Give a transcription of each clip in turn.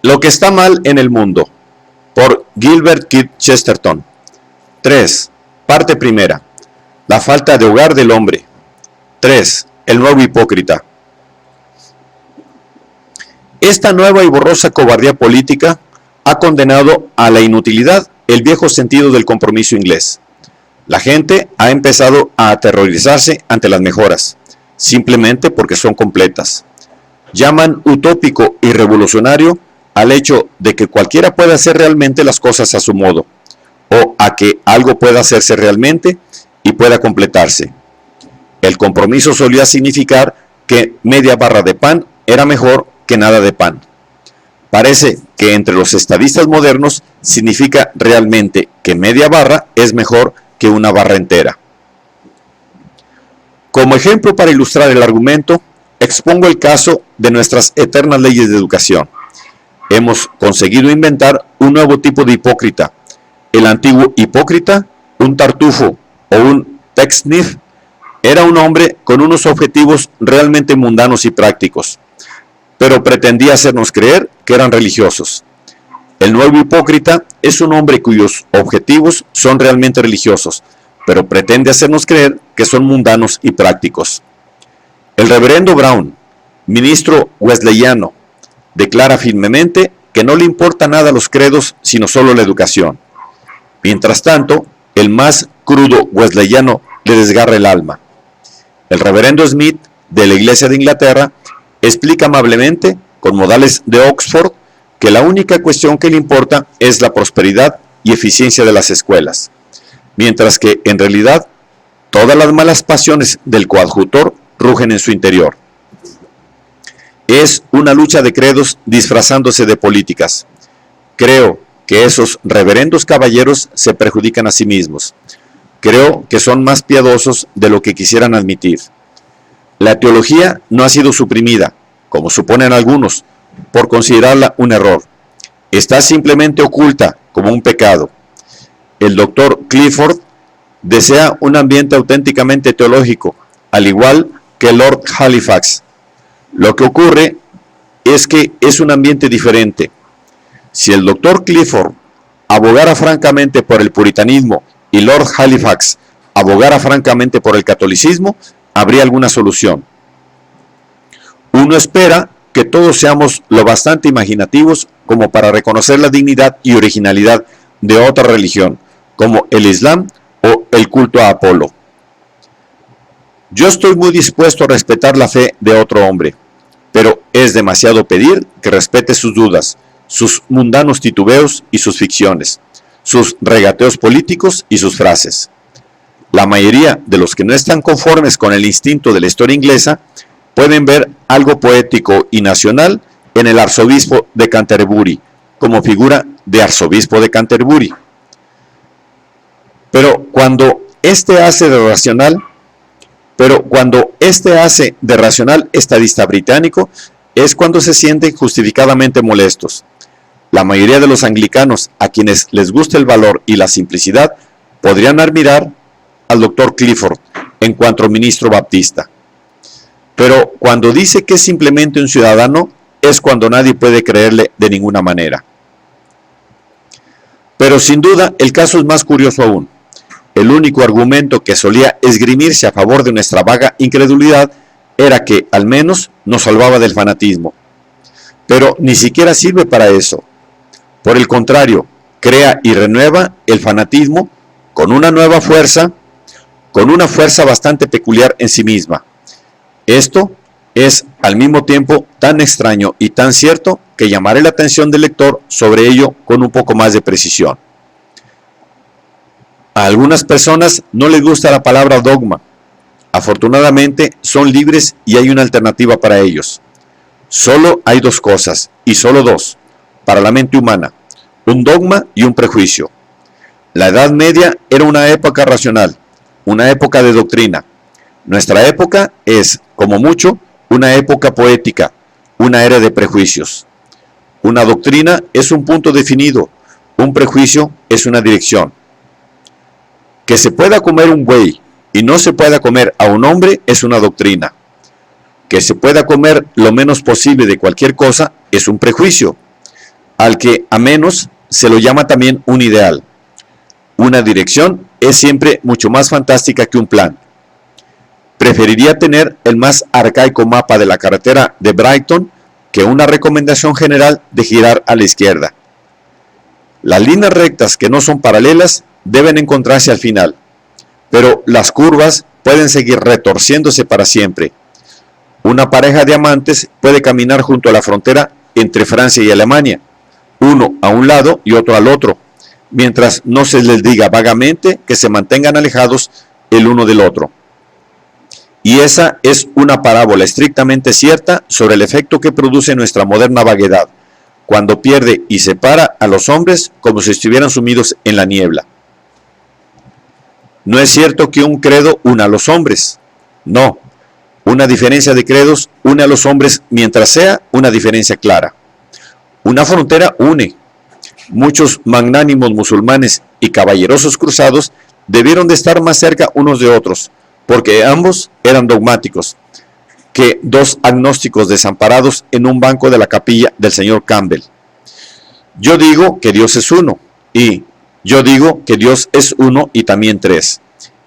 Lo que está mal en el mundo, por Gilbert Keith Chesterton. 3. Parte primera. La falta de hogar del hombre. 3. El nuevo hipócrita. Esta nueva y borrosa cobardía política ha condenado a la inutilidad el viejo sentido del compromiso inglés. La gente ha empezado a aterrorizarse ante las mejoras, simplemente porque son completas. Llaman utópico y revolucionario al hecho de que cualquiera pueda hacer realmente las cosas a su modo, o a que algo pueda hacerse realmente y pueda completarse. El compromiso solía significar que media barra de pan era mejor que nada de pan. Parece que entre los estadistas modernos significa realmente que media barra es mejor que una barra entera. Como ejemplo para ilustrar el argumento, expongo el caso de nuestras eternas leyes de educación. Hemos conseguido inventar un nuevo tipo de hipócrita. El antiguo hipócrita, un tartufo o un pecksniff, era un hombre con unos objetivos realmente mundanos y prácticos, pero pretendía hacernos creer que eran religiosos. El nuevo hipócrita es un hombre cuyos objetivos son realmente religiosos, pero pretende hacernos creer que son mundanos y prácticos. El reverendo Brown, ministro wesleyano, declara firmemente que no le importa nada los credos, sino solo la educación. Mientras tanto, el más crudo wesleyano le desgarra el alma. El reverendo Smith, de la Iglesia de Inglaterra, explica amablemente, con modales de Oxford, que la única cuestión que le importa es la prosperidad y eficiencia de las escuelas, mientras que, en realidad, todas las malas pasiones del coadjutor rugen en su interior. Es una lucha de credos disfrazándose de políticas. Creo que esos reverendos caballeros se perjudican a sí mismos. Creo que son más piadosos de lo que quisieran admitir. La teología no ha sido suprimida, como suponen algunos, por considerarla un error. Está simplemente oculta como un pecado. El doctor Clifford desea un ambiente auténticamente teológico, al igual que Lord Halifax. Lo que ocurre es que es un ambiente diferente. Si el doctor Clifford abogara francamente por el puritanismo y Lord Halifax abogara francamente por el catolicismo, habría alguna solución. Uno espera que todos seamos lo bastante imaginativos como para reconocer la dignidad y originalidad de otra religión, como el Islam o el culto a Apolo. Yo estoy muy dispuesto a respetar la fe de otro hombre, pero es demasiado pedir que respete sus dudas, sus mundanos titubeos y sus ficciones, sus regateos políticos y sus frases. La mayoría de los que no están conformes con el instinto de la historia inglesa pueden ver algo poético y nacional en el arzobispo de Canterbury, como figura de arzobispo de Canterbury. Pero cuando éste hace de racional estadista británico, es cuando se sienten justificadamente molestos. La mayoría de los anglicanos, a quienes les gusta el valor y la simplicidad, podrían admirar al doctor Clifford en cuanto ministro baptista. Pero cuando dice que es simplemente un ciudadano, es cuando nadie puede creerle de ninguna manera. Pero sin duda, el caso es más curioso aún. El único argumento que solía esgrimirse a favor de nuestra vaga incredulidad era que, al menos, nos salvaba del fanatismo. Pero ni siquiera sirve para eso. Por el contrario, crea y renueva el fanatismo con una nueva fuerza, con una fuerza bastante peculiar en sí misma. Esto es al mismo tiempo tan extraño y tan cierto que llamaré la atención del lector sobre ello con un poco más de precisión. A algunas personas no les gusta la palabra dogma. Afortunadamente son libres y hay una alternativa para ellos. Solo hay dos cosas, y solo dos, para la mente humana: un dogma y un prejuicio. La Edad Media era una época racional, una época de doctrina. Nuestra época es, como mucho, una época poética, una era de prejuicios. Una doctrina es un punto definido, un prejuicio es una dirección. Que se pueda comer un buey y no se pueda comer a un hombre es una doctrina. Que se pueda comer lo menos posible de cualquier cosa es un prejuicio. al que a menos se lo llama también un ideal. Una dirección es siempre mucho más fantástica que un plan. Preferiría tener el más arcaico mapa de la carretera de Brighton que una recomendación general de girar a la izquierda. Las líneas rectas que no son paralelas deben encontrarse al final, pero las curvas pueden seguir retorciéndose para siempre. Una pareja de amantes puede caminar junto a la frontera entre Francia y Alemania, uno a un lado y otro al otro, mientras no se les diga vagamente que se mantengan alejados el uno del otro. Y esa es una parábola estrictamente cierta sobre el efecto que produce nuestra moderna vaguedad, cuando pierde y separa a los hombres como si estuvieran sumidos en la niebla. No es cierto que un credo una a los hombres, no. Una diferencia de credos une a los hombres mientras sea una diferencia clara. Una frontera une. Muchos magnánimos musulmanes y caballerosos cruzados debieron de estar más cerca unos de otros, porque ambos eran dogmáticos, que dos agnósticos desamparados en un banco de la capilla del señor Campbell. Yo digo que Dios es uno, y yo digo que Dios es uno y también tres.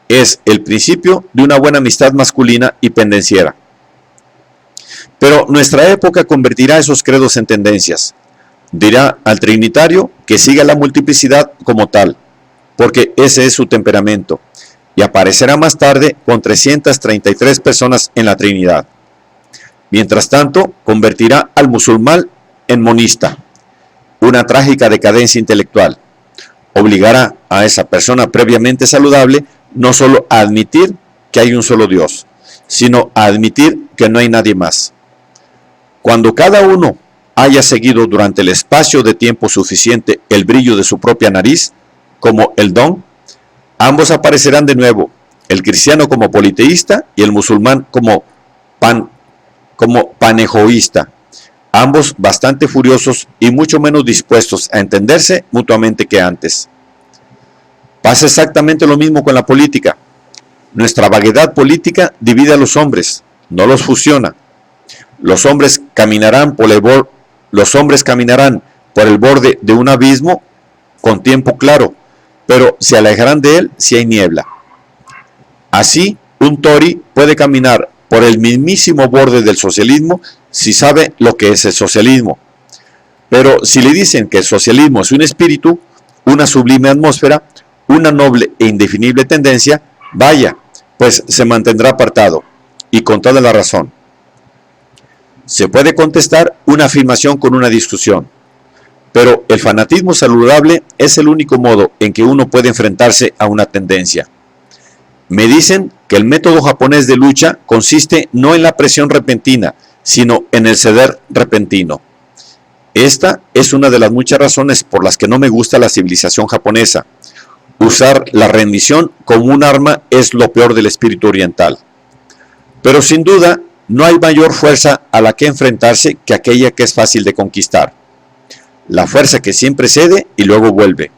Es el principio de una buena amistad masculina y pendenciera. Pero nuestra época convertirá esos credos en tendencias. Dirá al trinitario que siga la multiplicidad como tal, porque ese es su temperamento, y aparecerá más tarde con 333 personas en la Trinidad. Mientras tanto, convertirá al musulmán en monista, una trágica decadencia intelectual. Obligará a esa persona previamente saludable no solo a admitir que hay un solo Dios, sino a admitir que no hay nadie más. Cuando cada uno haya seguido durante el espacio de tiempo suficiente el brillo de su propia nariz, como el don, ambos aparecerán de nuevo, el cristiano como politeísta y el musulmán como panejoísta, ambos bastante furiosos y mucho menos dispuestos a entenderse mutuamente que antes. Pasa exactamente lo mismo con la política. Nuestra vaguedad política divide a los hombres, no los fusiona. Los hombres caminarán por el borde de un abismo con tiempo claro, pero se alejarán de él si hay niebla. Así, un Tory puede caminar por el mismísimo borde del socialismo si sabe lo que es el socialismo. Pero si le dicen que el socialismo es un espíritu, una sublime atmósfera, una noble e indefinible tendencia, vaya, pues se mantendrá apartado, y con toda la razón. Se puede contestar una afirmación con una discusión, pero el fanatismo saludable es el único modo en que uno puede enfrentarse a una tendencia. Me dicen que el método japonés de lucha consiste no en la presión repentina, sino en el ceder repentino. Esta es una de las muchas razones por las que no me gusta la civilización japonesa. Usar la rendición como un arma es lo peor del espíritu oriental. Pero sin duda, no hay mayor fuerza a la que enfrentarse que aquella que es fácil de conquistar. La fuerza que siempre cede y luego vuelve.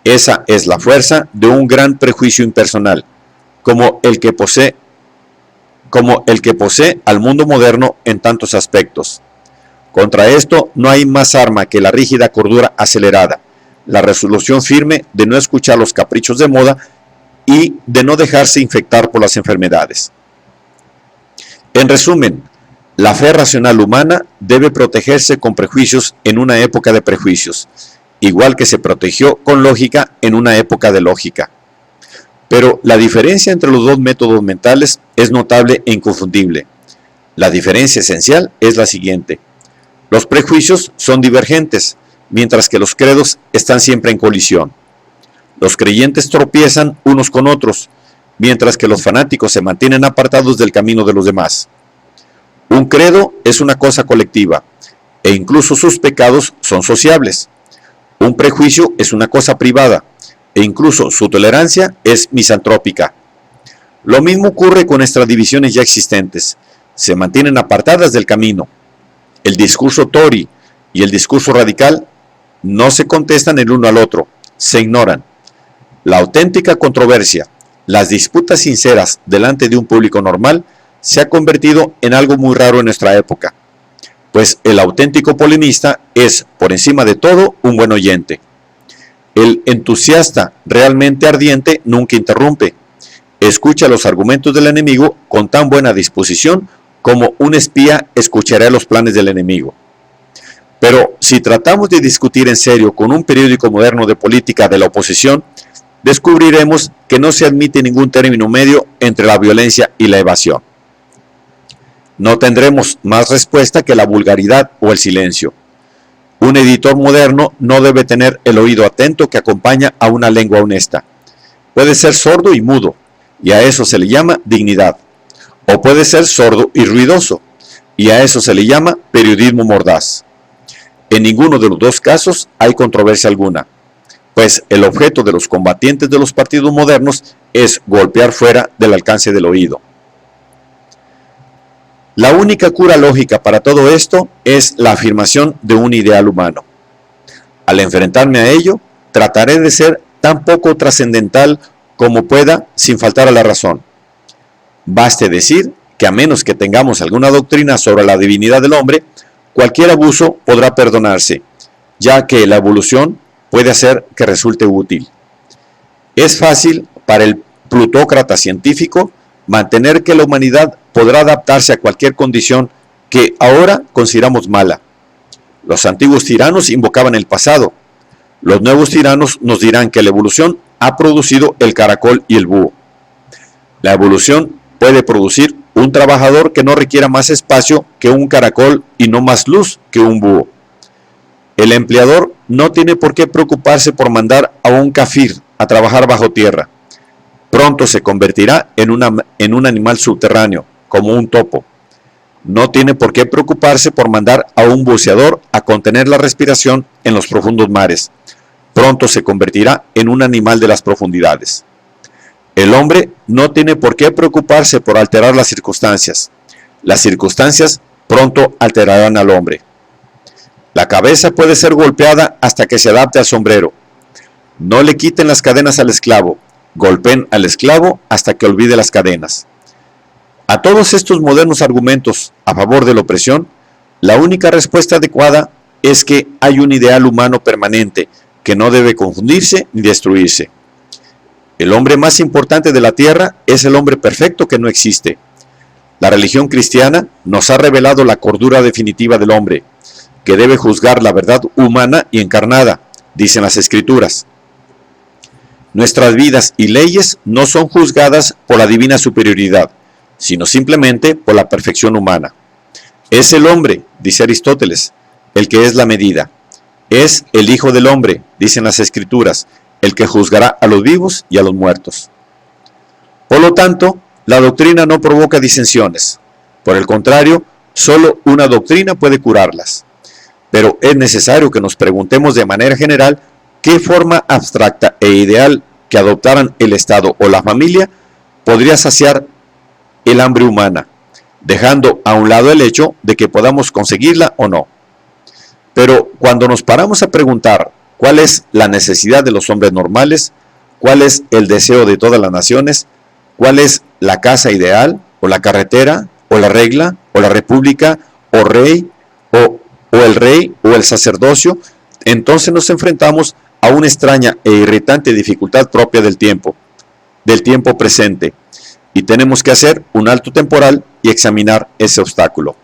Esa es la fuerza de un gran prejuicio impersonal, como el que posee al mundo moderno en tantos aspectos. Contra esto no hay más arma que la rígida cordura acelerada, la resolución firme de no escuchar los caprichos de moda y de no dejarse infectar por las enfermedades. En resumen, la fe racional humana debe protegerse con prejuicios en una época de prejuicios, igual que se protegió con lógica en una época de lógica. Pero la diferencia entre los dos métodos mentales es notable e inconfundible. La diferencia esencial es la siguiente: los prejuicios son divergentes, mientras que los credos están siempre en colisión. Los creyentes tropiezan unos con otros, mientras que los fanáticos se mantienen apartados del camino de los demás. Un credo es una cosa colectiva, e incluso sus pecados son sociables. Un prejuicio es una cosa privada, e incluso su tolerancia es misantrópica. Lo mismo ocurre con nuestras divisiones ya existentes. Se mantienen apartadas del camino. El discurso Tory y el discurso radical no se contestan el uno al otro, se ignoran. La auténtica controversia, las disputas sinceras delante de un público normal, se ha convertido en algo muy raro en nuestra época. pues el auténtico polemista es, por encima de todo, un buen oyente. El entusiasta realmente ardiente nunca interrumpe. Escucha los argumentos del enemigo con tan buena disposición como un espía escuchará los planes del enemigo. Pero si tratamos de discutir en serio con un periódico moderno de política de la oposición, descubriremos que no se admite ningún término medio entre la violencia y la evasión. No tendremos más respuesta que la vulgaridad o el silencio. Un editor moderno no debe tener el oído atento que acompaña a una lengua honesta. Puede ser sordo y mudo, y a eso se le llama dignidad. O puede ser sordo y ruidoso, y a eso se le llama periodismo mordaz. En ninguno de los dos casos hay controversia alguna, pues el objeto de los combatientes de los partidos modernos es golpear fuera del alcance del oído. La única cura lógica para todo esto es la afirmación de un ideal humano. Al enfrentarme a ello, trataré de ser tan poco trascendental como pueda sin faltar a la razón. Baste decir que a menos que tengamos alguna doctrina sobre la divinidad del hombre, cualquier abuso podrá perdonarse, ya que la evolución puede hacer que resulte útil. Es fácil para el plutócrata científico mantener que la humanidad podrá adaptarse a cualquier condición que ahora consideramos mala. Los antiguos tiranos invocaban el pasado. Los nuevos tiranos nos dirán que la evolución ha producido el caracol y el búho. La evolución puede producir un trabajador que no requiera más espacio que un caracol y no más luz que un búho. El empleador no tiene por qué preocuparse por mandar a un kafir a trabajar bajo tierra. Pronto se convertirá en un animal subterráneo, como un topo. No tiene por qué preocuparse por mandar a un buceador a contener la respiración en los profundos mares. Pronto se convertirá en un animal de las profundidades. El hombre no tiene por qué preocuparse por alterar las circunstancias. Las circunstancias pronto alterarán al hombre. La cabeza puede ser golpeada hasta que se adapte al sombrero. No le quiten las cadenas al esclavo. Golpeen al esclavo hasta que olvide las cadenas. A todos estos modernos argumentos a favor de la opresión, la única respuesta adecuada es que hay un ideal humano permanente que no debe confundirse ni destruirse. El hombre más importante de la tierra es el hombre perfecto que no existe. La religión cristiana nos ha revelado la cordura definitiva del hombre, que debe juzgar la verdad humana y encarnada, dicen las Escrituras. Nuestras vidas y leyes no son juzgadas por la divina superioridad, sino simplemente por la perfección humana. Es el hombre, dice Aristóteles, el que es la medida. Es el Hijo del Hombre, dicen las Escrituras, el que juzgará a los vivos y a los muertos. Por lo tanto, la doctrina no provoca disensiones. Por el contrario, solo una doctrina puede curarlas. Pero es necesario que nos preguntemos de manera general qué forma abstracta e ideal que adoptaran el Estado o la familia podría saciar el hambre humana, dejando a un lado el hecho de que podamos conseguirla o no. Pero cuando nos paramos a preguntar cuál es la necesidad de los hombres normales, cuál es el deseo de todas las naciones, cuál es la casa ideal, o la carretera, o la regla, o la república, o rey, o el rey, o el sacerdocio, entonces nos enfrentamos a una extraña e irritante dificultad propia del tiempo presente, y tenemos que hacer un alto temporal y examinar ese obstáculo.